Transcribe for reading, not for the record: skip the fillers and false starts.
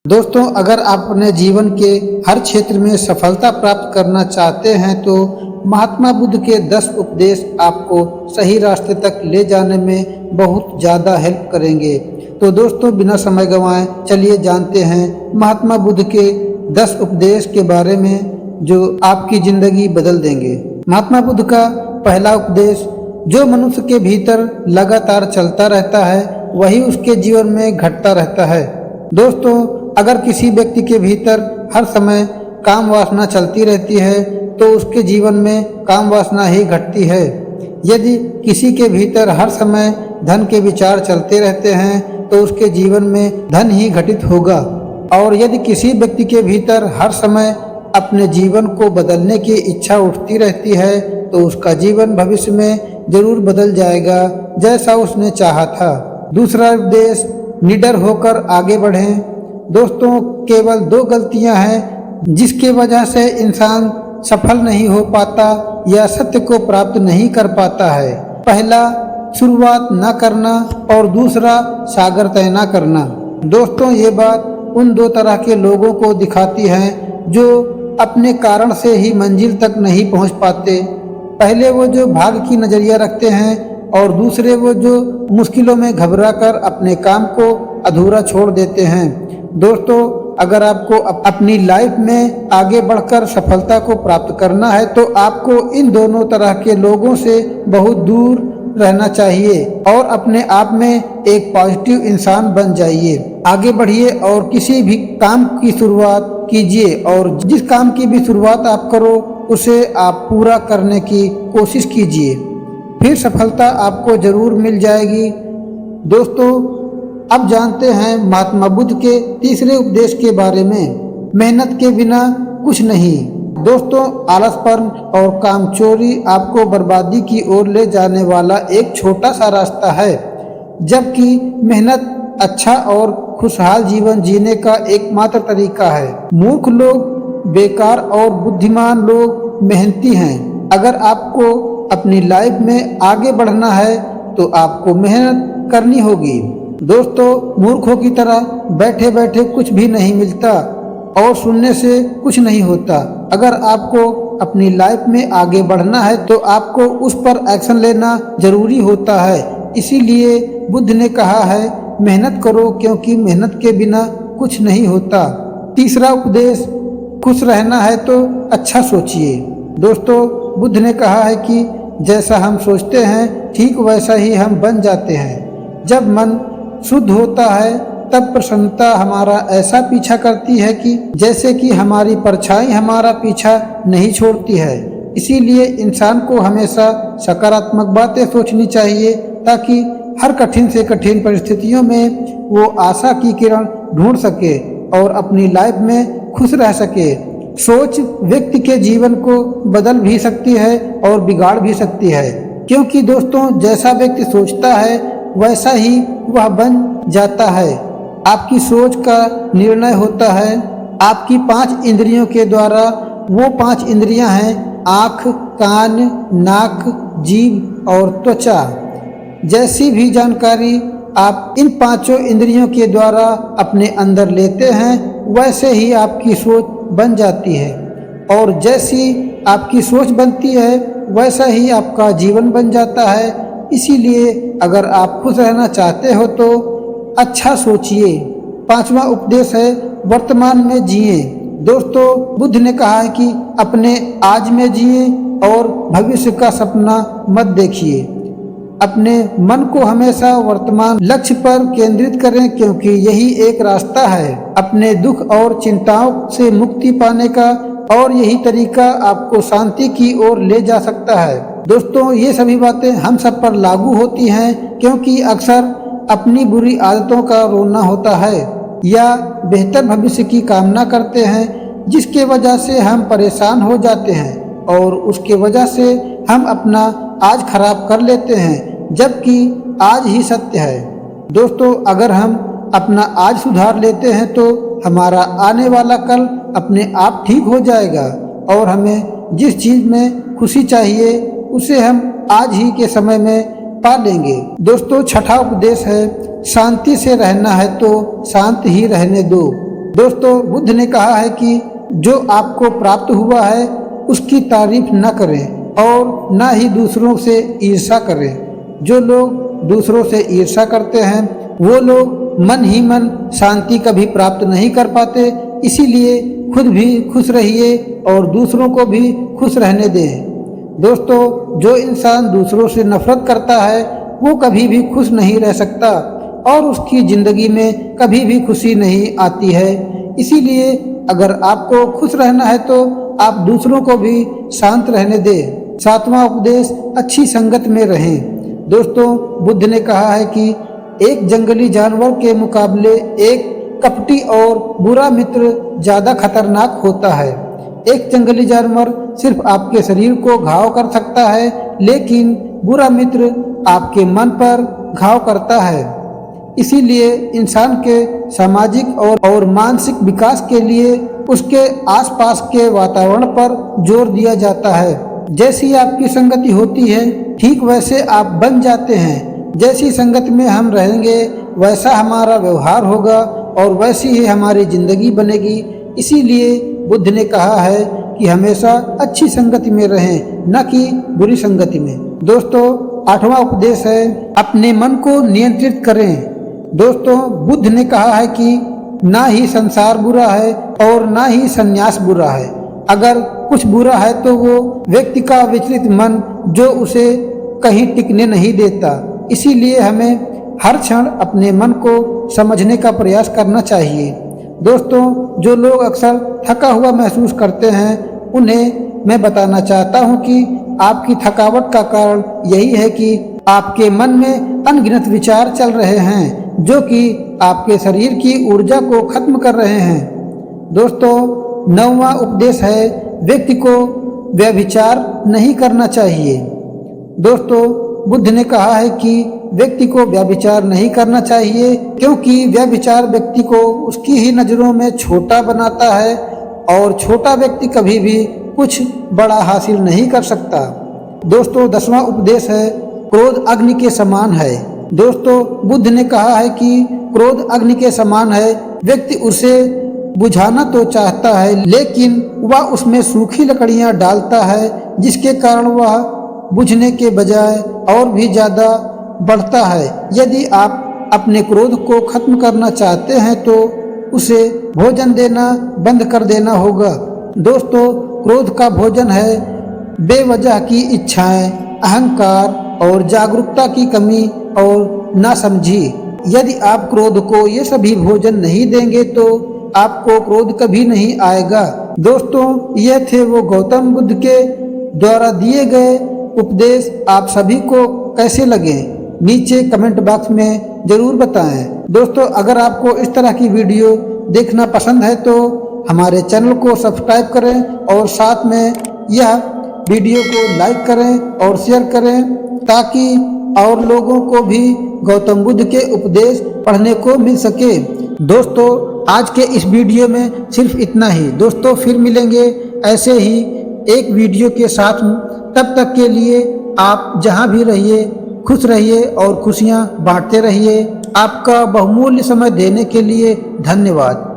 दोस्तों, अगर आप अपने जीवन के हर क्षेत्र में सफलता प्राप्त करना चाहते हैं तो महात्मा बुद्ध के 10 उपदेश आपको सही रास्ते तक ले जाने में बहुत ज़्यादा हेल्प करेंगे। तो दोस्तों, बिना समय गंवाए चलिए जानते हैं महात्मा बुद्ध के 10 उपदेश के बारे में जो आपकी ज़िंदगी बदल देंगे। महात्मा बुद्ध का पहला उपदेश, जो मनुष्य के भीतर लगातार चलता रहता है वही उसके जीवन में घटता रहता है। दोस्तों, अगर किसी व्यक्ति के भीतर हर समय काम वासना चलती रहती है तो उसके जीवन में काम वासना ही घटती है। यदि किसी के भीतर हर समय धन के विचार चलते रहते हैं तो उसके जीवन में धन ही घटित होगा। और यदि किसी व्यक्ति के भीतर हर समय अपने जीवन को बदलने की इच्छा उठती रहती है तो उसका जीवन भविष्य में जरूर बदल जाएगा जैसा उसने चाहा था। दूसरा उपदेश, निडर होकर आगे बढ़ें। दोस्तों, केवल 2 गलतियां हैं जिसके वजह से इंसान सफल नहीं हो पाता या सत्य को प्राप्त नहीं कर पाता है। पहला, शुरुआत न करना और दूसरा, सागर तय न करना। दोस्तों, ये बात उन 2 तरह के लोगों को दिखाती है जो अपने कारण से ही मंजिल तक नहीं पहुंच पाते। पहले वो जो भाग्य की नजरिया रखते हैं और दूसरे वो जो मुश्किलों में घबराकर अपने काम को अधूरा छोड़ देते हैं। दोस्तों, अगर आपको अपनी लाइफ में आगे बढ़कर सफलता को प्राप्त करना है तो आपको इन दोनों तरह के लोगों से बहुत दूर रहना चाहिए और अपने आप में एक पॉजिटिव इंसान बन जाइए। आगे बढ़िए और किसी भी काम की शुरुआत कीजिए और जिस काम की भी शुरुआत आप करो उसे आप पूरा करने की कोशिश कीजिए, फिर सफलता आपको जरूर मिल जाएगी। दोस्तों, अब जानते हैं महात्मा बुद्ध के तीसरे उपदेश के बारे में, मेहनत के बिना कुछ नहीं। दोस्तों, आलसपन और कामचोरी आपको बर्बादी की ओर ले जाने वाला एक छोटा सा रास्ता है, जबकि मेहनत अच्छा और खुशहाल जीवन जीने का एकमात्र तरीका है। मूर्ख लोग बेकार और बुद्धिमान लोग मेहनती हैं। अगर आपको अपनी लाइफ में आगे बढ़ना है तो आपको मेहनत करनी होगी। दोस्तों, मूर्खों की तरह बैठे बैठे कुछ भी नहीं मिलता और सुनने से कुछ नहीं होता। अगर आपको अपनी लाइफ में आगे बढ़ना है तो आपको उस पर एक्शन लेना जरूरी होता है। इसीलिए बुद्ध ने कहा है, मेहनत करो क्योंकि मेहनत के बिना कुछ नहीं होता। तीसरा उपदेश, खुश रहना है तो अच्छा सोचिए। दोस्तों, बुद्ध ने कहा है कि जैसा हम सोचते हैं ठीक वैसा ही हम बन जाते हैं। जब मन शुद्ध होता है तब प्रसन्नता हमारा ऐसा पीछा करती है कि जैसे कि हमारी परछाई हमारा पीछा नहीं छोड़ती है। इसीलिए इंसान को हमेशा सकारात्मक बातें सोचनी चाहिए ताकि हर कठिन से कठिन परिस्थितियों में वो आशा की किरण ढूंढ सके और अपनी लाइफ में खुश रह सके। सोच व्यक्ति के जीवन को बदल भी सकती है और बिगाड़ भी सकती है, क्योंकि दोस्तों, जैसा व्यक्ति सोचता है वैसा ही वह बन जाता है। आपकी सोच का निर्णय होता है। आपकी 5 इंद्रियों के द्वारा, वो 5 इंद्रियां हैं आँख, कान, नाक, जीभ और त्वचा। जैसी भी जानकारी आप इन 5 इंद्रियों के द्वारा अपने अंदर लेते हैं वैसे ही आपकी सोच बन जाती है और जैसी आपकी सोच बनती है वैसा ही आपका जीवन बन जाता है। इसीलिए अगर आप खुश रहना चाहते हो तो अच्छा सोचिए। 5वां उपदेश है, वर्तमान में जिए। दोस्तों, बुद्ध ने कहा है कि अपने आज में जिए और भविष्य का सपना मत देखिए। अपने मन को हमेशा वर्तमान लक्ष्य पर केंद्रित करें क्योंकि यही एक रास्ता है अपने दुख और चिंताओं से मुक्ति पाने का और यही तरीका आपको शांति की ओर ले जा सकता है। दोस्तों, ये सभी बातें हम सब पर लागू होती हैं क्योंकि अक्सर अपनी बुरी आदतों का रोना होता है या बेहतर भविष्य की कामना करते हैं जिसके वजह से हम परेशान हो जाते हैं और उसके वजह से हम अपना आज खराब कर लेते हैं, जबकि आज ही सत्य है। दोस्तों, अगर हम अपना आज सुधार लेते हैं तो हमारा आने वाला कल अपने आप ठीक हो जाएगा और हमें जिस चीज़ में खुशी चाहिए उसे हम आज ही के समय में पा लेंगे। दोस्तों, छठा उपदेश है, शांति से रहना है तो शांत ही रहने दो। दोस्तों, बुद्ध ने कहा है कि जो आपको प्राप्त हुआ है उसकी तारीफ न करें और न ही दूसरों से ईर्ष्या करें। जो लोग दूसरों से ईर्ष्या करते हैं वो लोग मन ही मन शांति कभी प्राप्त नहीं कर पाते। इसीलिए खुद भी खुश रहिए और दूसरों को भी खुश रहने दें। दोस्तों, जो इंसान दूसरों से नफरत करता है वो कभी भी खुश नहीं रह सकता और उसकी ज़िंदगी में कभी भी खुशी नहीं आती है। इसीलिए अगर आपको खुश रहना है तो आप दूसरों को भी शांत रहने दें। सातवां उपदेश, अच्छी संगत में रहें। दोस्तों, बुद्ध ने कहा है कि एक जंगली जानवर के मुकाबले एक कपटी और बुरा मित्र ज़्यादा खतरनाक होता है। एक जंगली जानवर सिर्फ आपके शरीर को घाव कर सकता है, लेकिन बुरा मित्र आपके मन पर घाव करता है। इसीलिए इंसान के सामाजिक और मानसिक विकास के लिए उसके आसपास के वातावरण पर जोर दिया जाता है। जैसी आपकी संगति होती है ठीक वैसे आप बन जाते हैं। जैसी संगत में हम रहेंगे वैसा हमारा व्यवहार होगा और वैसी ही हमारी जिंदगी बनेगी। इसीलिए बुद्ध ने कहा है कि हमेशा अच्छी संगति में रहें, न कि बुरी संगति में। दोस्तों, आठवां उपदेश है, अपने मन को नियंत्रित करें। दोस्तों, बुद्ध ने कहा है कि ना ही संसार बुरा है और ना ही संन्यास बुरा है। अगर कुछ बुरा है तो वो व्यक्ति का विचलित मन जो उसे कहीं टिकने नहीं देता। इसीलिए हमें हर क्षण अपने मन को समझने का प्रयास करना चाहिए। दोस्तों, जो लोग अक्सर थका हुआ महसूस करते हैं उन्हें मैं बताना चाहता हूं कि आपकी थकावट का कारण यही है कि आपके मन में अनगिनत विचार चल रहे हैं जो कि आपके शरीर की ऊर्जा को खत्म कर रहे हैं। दोस्तों, नौवां उपदेश है, व्यक्ति को व्यभिचार नहीं करना चाहिए। दोस्तों, बुद्ध ने कहा है कि व्यक्ति को व्यभिचार नहीं करना चाहिए क्योंकि व्यभिचार व्यक्ति को उसकी ही नज़रों में छोटा बनाता है और छोटा व्यक्ति कभी भी कुछ बड़ा हासिल नहीं कर सकता। दोस्तों, 10वां उपदेश है, क्रोध अग्नि के समान है। दोस्तों, बुद्ध ने कहा है कि क्रोध अग्नि के समान है। व्यक्ति उसे बुझाना तो चाहता है लेकिन वह उसमें सूखी लकड़ियां डालता है जिसके कारण वह बुझने के बजाय और भी ज़्यादा बढ़ता है। यदि आप अपने क्रोध को खत्म करना चाहते हैं तो उसे भोजन देना बंद कर देना होगा। दोस्तों, क्रोध का भोजन है बेवजह की इच्छाएं, अहंकार और जागरूकता की कमी और नासमझी। यदि आप क्रोध को ये सभी भोजन नहीं देंगे तो आपको क्रोध कभी नहीं आएगा। दोस्तों, ये थे वो गौतम बुद्ध के द्वारा दिए गए उपदेश। आप सभी को कैसे लगे नीचे कमेंट बॉक्स में ज़रूर बताएं। दोस्तों, अगर आपको इस तरह की वीडियो देखना पसंद है तो हमारे चैनल को सब्सक्राइब करें और साथ में यह वीडियो को लाइक करें और शेयर करें ताकि और लोगों को भी गौतम बुद्ध के उपदेश पढ़ने को मिल सके। दोस्तों, आज के इस वीडियो में सिर्फ इतना ही। दोस्तों, फिर मिलेंगे ऐसे ही एक वीडियो के साथ। तब तक के लिए आप जहां भी रहिए खुश रहिए और खुशियां बांटते रहिए। आपका बहुमूल्य समय देने के लिए धन्यवाद।